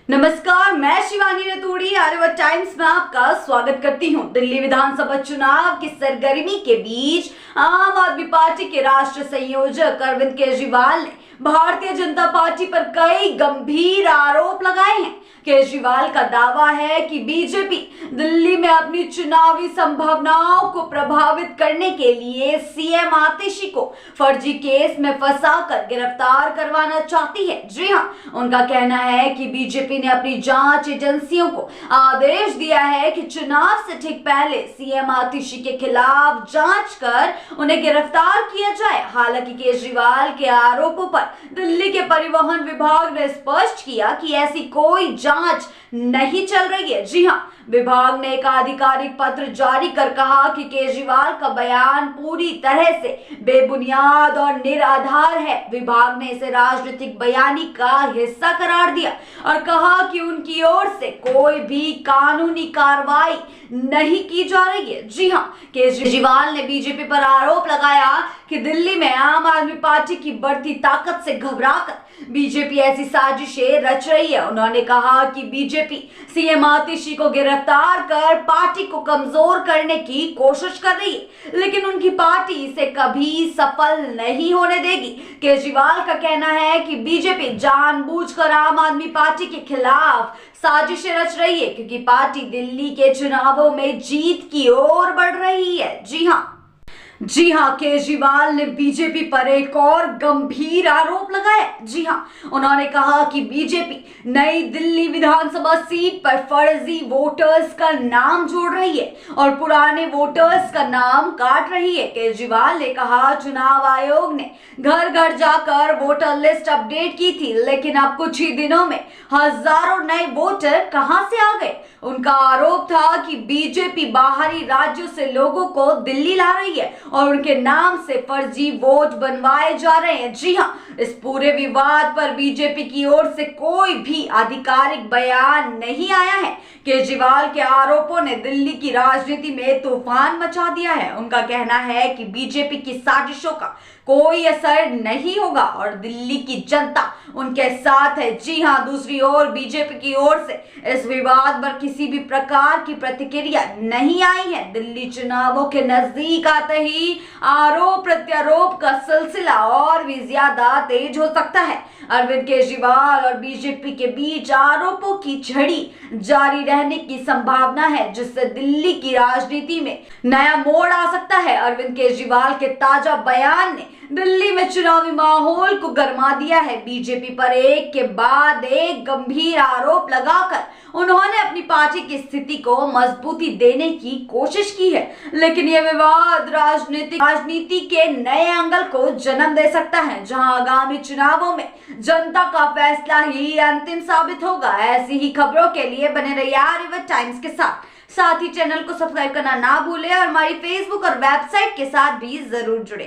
नमस्कार, मैं शिवानी रतूड़ी आर्यवर्त टाइम्स में आपका स्वागत करती हूं। दिल्ली विधानसभा चुनाव की सरगर्मी के बीच आम आदमी पार्टी के राष्ट्रीय संयोजक अरविंद केजरीवाल ने भारतीय जनता पार्टी पर कई गंभीर आरोप लगाए हैं। केजरीवाल का दावा है कि बीजेपी दिल्ली में अपनी चुनावी संभावनाओं को प्रभावित करने के लिए सीएम आतिशी को फर्जी केस में फंसाकर गिरफ्तार करवाना चाहती है। जी हां, उनका कहना है कि बीजेपी ने अपनी जांच एजेंसियों को आदेश दिया है कि चुनाव से ठीक पहले सीएम आतिशी के खिलाफ जांच कर उन्हें गिरफ्तार किया जाए। हालांकि केजरीवाल के आरोपों पर दिल्ली के परिवहन विभाग ने स्पष्ट किया कि ऐसी कोई जांच नहीं चल रही है। जी हां, विभाग ने एक आधिकारिक पत्र जारी कर कहा कि केजरीवाल का बयान पूरी तरह से बेबुनियाद और निराधार है। विभाग ने इसे राजनीतिक बयानी का हिस्सा करार दिया और कहा कि उनकी ओर से कोई भी कानूनी कार्रवाई नहीं की जा रही है। जी हां, केजरीवाल ने बीजेपी पर आरोप लगाया कि दिल्ली में आम आदमी पार्टी की बढ़ती ताकत से घबराकर बीजेपी ऐसी साजिशें रच रही है। उन्होंने कहा कि बीजेपी सीएम आतिशी को गिरफ्तार कर पार्टी को कमजोर करने की कोशिश कर रही है, लेकिन उनकी पार्टी इसे कभी सफल नहीं होने देगी। केजरीवाल का कहना है कि बीजेपी जानबूझकर आम आदमी पार्टी के खिलाफ साजिशें रच रही है, क्योंकि पार्टी दिल्ली के चुनावों में जीत की ओर बढ़ रही है। जी हां, केजरीवाल ने बीजेपी पर एक और गंभीर आरोप लगाया। जी हां, उन्होंने कहा कि बीजेपी नई दिल्ली विधानसभा सीट पर फर्जी वोटर्स का नाम जोड़ रही है और पुराने वोटर्स का नाम काट रही है। केजरीवाल ने कहा, चुनाव आयोग ने घर घर जाकर वोटर लिस्ट अपडेट की थी, लेकिन अब कुछ ही दिनों में हजारों नए वोटर कहां से आ गए। उनका आरोप था कि बीजेपी बाहरी राज्यों से लोगों को दिल्ली ला रही है और उनके नाम से फर्जी वोट बनवाए जा रहे हैं। जी हां, इस पूरे विवाद पर बीजेपी की ओर से कोई भी आधिकारिक बयान नहीं आया है। केजरीवाल के आरोपों ने दिल्ली की राजनीति में तूफान मचा दिया है। उनका कहना है कि बीजेपी की साजिशों का कोई असर नहीं होगा और दिल्ली की जनता उनके साथ है। जी हां, दूसरी ओर बीजेपी की ओर से इस विवाद पर किसी भी प्रकार की प्रतिक्रिया नहीं आई है। दिल्ली चुनावों के नजदीक आते ही आरोप प्रत्यारोप का सिलसिला और भी ज्यादा तेज हो सकता है। अरविंद केजरीवाल और बीजेपी के बीच आरोपों की झड़ी जारी रहने की संभावना है, जिससे दिल्ली की राजनीति में नया मोड़ आ सकता है। अरविंद केजरीवाल के ताजा बयान ने दिल्ली में चुनावी माहौल को गरमा दिया है। बीजेपी पर एक के बाद एक गंभीर आरोप लगाकर उन्होंने अपनी पार्टी की स्थिति को मजबूती देने की कोशिश की है, लेकिन यह विवाद राजनीति के नए एंगल को जन्म दे सकता है, जहां आगामी चुनावों में जनता का फैसला ही अंतिम साबित होगा। ऐसी ही खबरों के लिए बने रहिए आर्यवर्त टाइम्स के साथ ही चैनल को सब्सक्राइब करना ना भूलें और हमारी फेसबुक और वेबसाइट के साथ भी जरूर जुड़े।